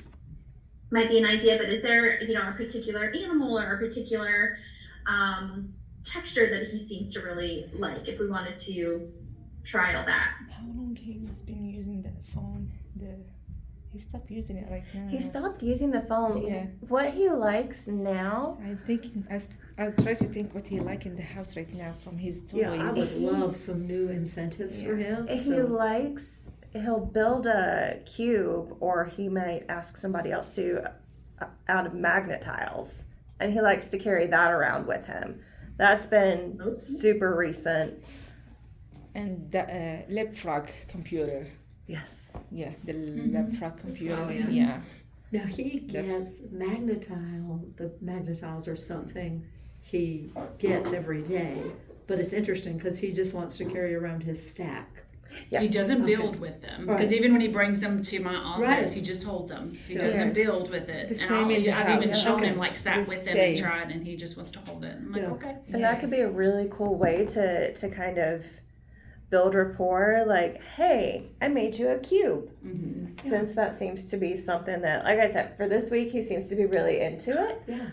might be an idea. But is there, you know, a particular animal or a particular texture that he seems to really like, if we wanted to trial that? How long he's been using that phone? He stopped using it right now. He stopped using the phone. Yeah. What he likes now, I think I try to think what he like in the house right now from his toys. Yeah, I would love some new incentives for him. if he likes, he'll build a cube, or he might ask somebody else to out of magnet tiles, and he likes to carry that around with him. That's been super recent. And the leapfrog computer. Yes. Yeah, the leapfrog computer. Oh, yeah. Yeah. Now he gets magnetile. The magnetiles are something he gets every day. But it's interesting because he just wants to carry around his stack. Yes. He doesn't Okay. build with them, Right. because even when he brings them to my office, Right. he just holds them. He Yes. doesn't build with it. The And same in the I've even house. shown Okay. him like sat The with them and same. tried, and he just wants to hold it. I'm like, Yeah. okay. And that could be a really cool way to kind of build rapport. Like, hey, I made you a cube. Mm-hmm. Since that seems to be something that, like I said, for this week, he seems to be really into it. Yeah.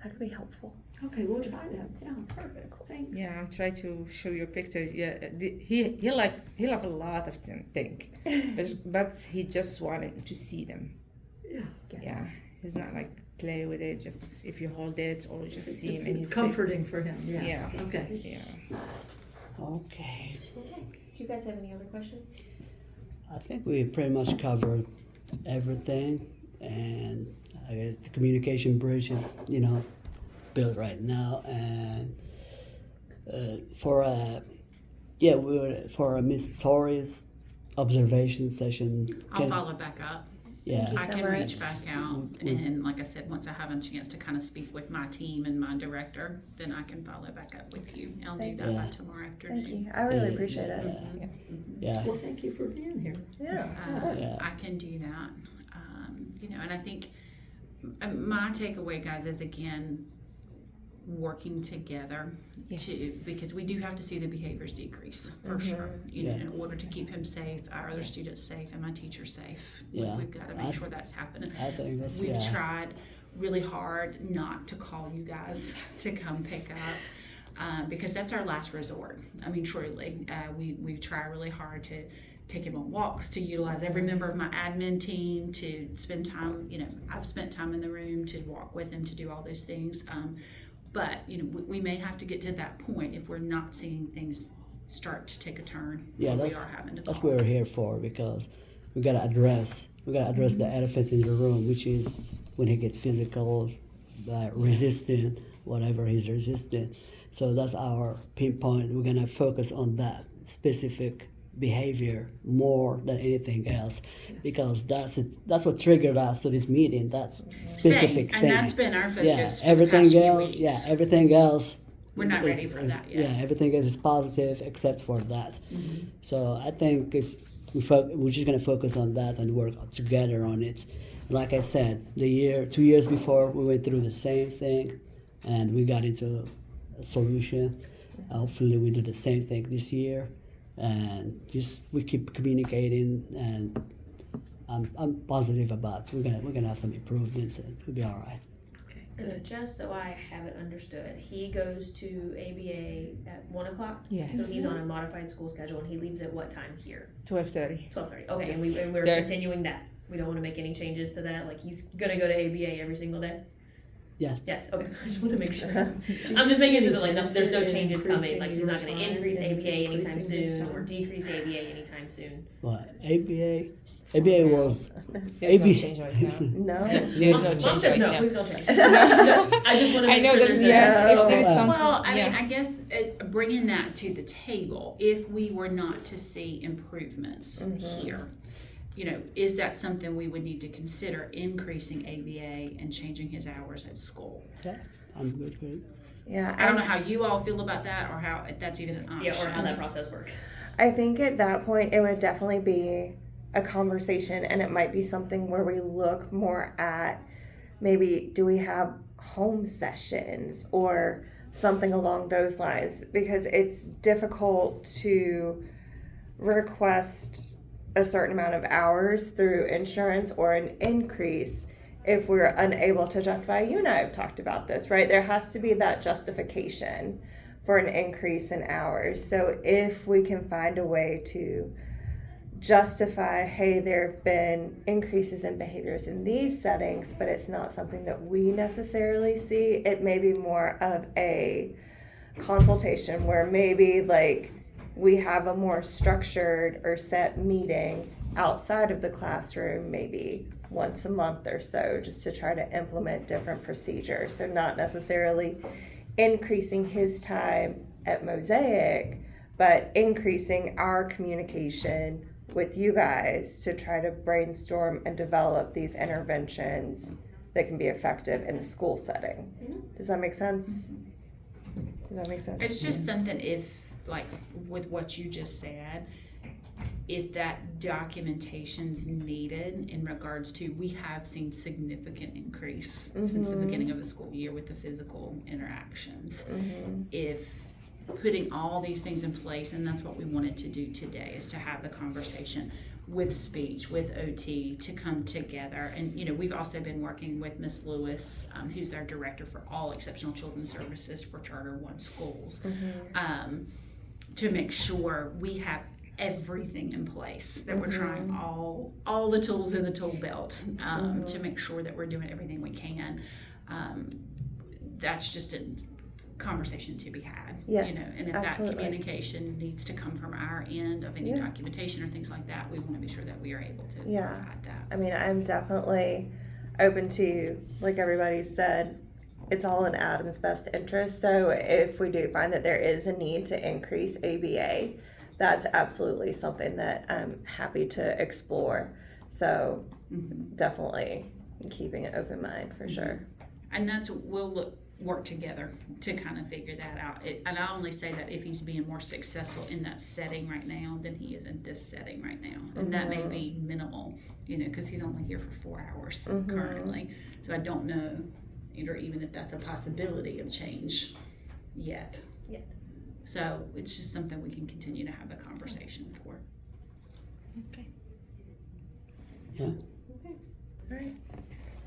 That could be helpful. Okay, we'll try that. Yeah, perfect. Thanks. Yeah, I'm trying to show you a picture. Yeah, he like a lot of things, but he just wanted to see them. Yeah. Yes. Yeah, he's not like play with it. Just if you hold it or just see It's, him. And it's he's comforting for him. Yes. Yeah. Okay. Yeah. Okay. Do you guys have any other questions? I think we pretty much covered everything, and I guess the communication bridge is, you know, built right now. And for Miss Tori's observation session, I'll follow back up. yeah, Thank you I so can much. reach back out, and like I said, once I have a chance to kind of speak with my team and my director, then I can follow back up with you. I'll do that by tomorrow afternoon. Thank you. I really appreciate it. yeah, Well, thank you for being here. Yeah. Yeah. I can do that. You know, and I think my takeaway, guys, is again working together because we do have to see the behaviors decrease for sure. You know, in order to keep him safe, our other students safe, and my teachers safe. Yeah. We've got to make sure that's happening. I think that's We've tried really hard not to call you guys to come pick up because that's our last resort. I mean, truly, we try really hard to take him on walks, to utilize every member of my admin team, to spend time, you know, I've spent time in the room to walk with him, to do all those things. But, you know, we may have to get to that point if we're not seeing things start to take a turn. Yeah, we that's are having to what call. we're here for, because we gotta address the elephant in the room, which is when he gets physical, resisting whatever he's resisting. So that's our pinpoint. We're gonna focus on that specific behavior more than anything else, because that's what triggered us to this meeting. That specific Same. thing. And that's been our focus Yeah, for everything the past else. few weeks. Yeah, everything else. We're not ready for that yet. Yeah, everything else is positive except for that. Mm-hmm. So I think if we're just gonna focus on that and work together on it. Like I said, 2 years before, we went through the same thing, and we got into a solution. Hopefully, we do the same thing this year, and just we keep communicating. And I'm positive about it. We're gonna have some improvements, and we'll be all right. So just so I have it understood, he goes to ABA at 1 o'clock. Yes. So he's on a modified school schedule, and he leaves at what time here? 12:30. 12:30. Okay, Yes. and we're There- continuing that. We don't want to make any changes to that. Like he's gonna go to ABA every single day. Yes. Yes. Okay. I just want to make sure. Do I'm you just see making sure any that like there's no benefit in changes coming. increasing Like he's your not going to time increase and ABA anytime increasing his soon or time? decrease ABA anytime soon. What ABA? ABA was There's no ABA. change right now. No. There's no Mom change says right no, now. please no change. No, I just want to I make know sure that, there's no yeah, change. if there is Well, something, Well, I mean, yeah. I guess bringing that to the table, if we were not to see improvements here, you know, is that something we would need to consider increasing ABA and changing his hours at school? Yeah, I'm good with it. Yeah, I don't know how you all feel about that, or how if that's even an option. Yeah, or how that process works. I think at that point it would definitely be a conversation, and it might be something where we look more at maybe do we have home sessions or something along those lines, because it's difficult to request a certain amount of hours through insurance or an increase if we're unable to justify. You and I have talked about this, right? There has to be that justification for an increase in hours. So if we can find a way to justify, hey, there have been increases in behaviors in these settings, but it's not something that we necessarily see, it may be more of a consultation where maybe like we have a more structured or set meeting outside of the classroom, maybe once a month or so, just to try to implement different procedures. So not necessarily increasing his time at Mosaic, but increasing our communication with you guys to try to brainstorm and develop these interventions that can be effective in the school setting. Does that make sense? Does that make sense? It's just something if, like, with what you just said, if that documentation's needed in regards to, we have seen significant increase since the beginning of the school year with the physical interactions. If putting all these things in place, and that's what we wanted to do today, is to have the conversation with speech, with OT, to come together. And, you know, we've also been working with Miss Lewis, who's our director for all exceptional children's services for Charter 1 schools, to make sure we have everything in place, that we're trying all the tools in the tool belt, to make sure that we're doing everything we can. That's just a conversation to be had. Yes, you know, and if absolutely. that communication needs to come from our end of any documentation or things like that, we want to be sure that we are able to provide that. I mean, I'm definitely open to, like everybody said, it's all in Adam's best interest. So if we do find that there is a need to increase ABA, that's absolutely something that I'm happy to explore. So definitely keeping an open mind for sure. And that's, we'll work together to kind of figure that out. And I only say that if he's being more successful in that setting right now than he is in this setting right now. And that may be minimal, you know, because he's only here for 4 hours currently. So I don't know even if that's a possibility of change yet. So it's just something we can continue to have a conversation for. Okay. Yeah. All right.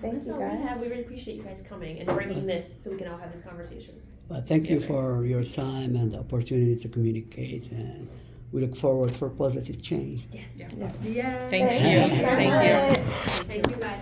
Thank That's you all we have. guys. We really appreciate you guys coming and bringing this so we can all have this conversation. Well, thank you for your time and the opportunity to communicate, and we look forward for positive change. Yes. Yes. Thank Thank you. you so Thank you. much. Thank you guys.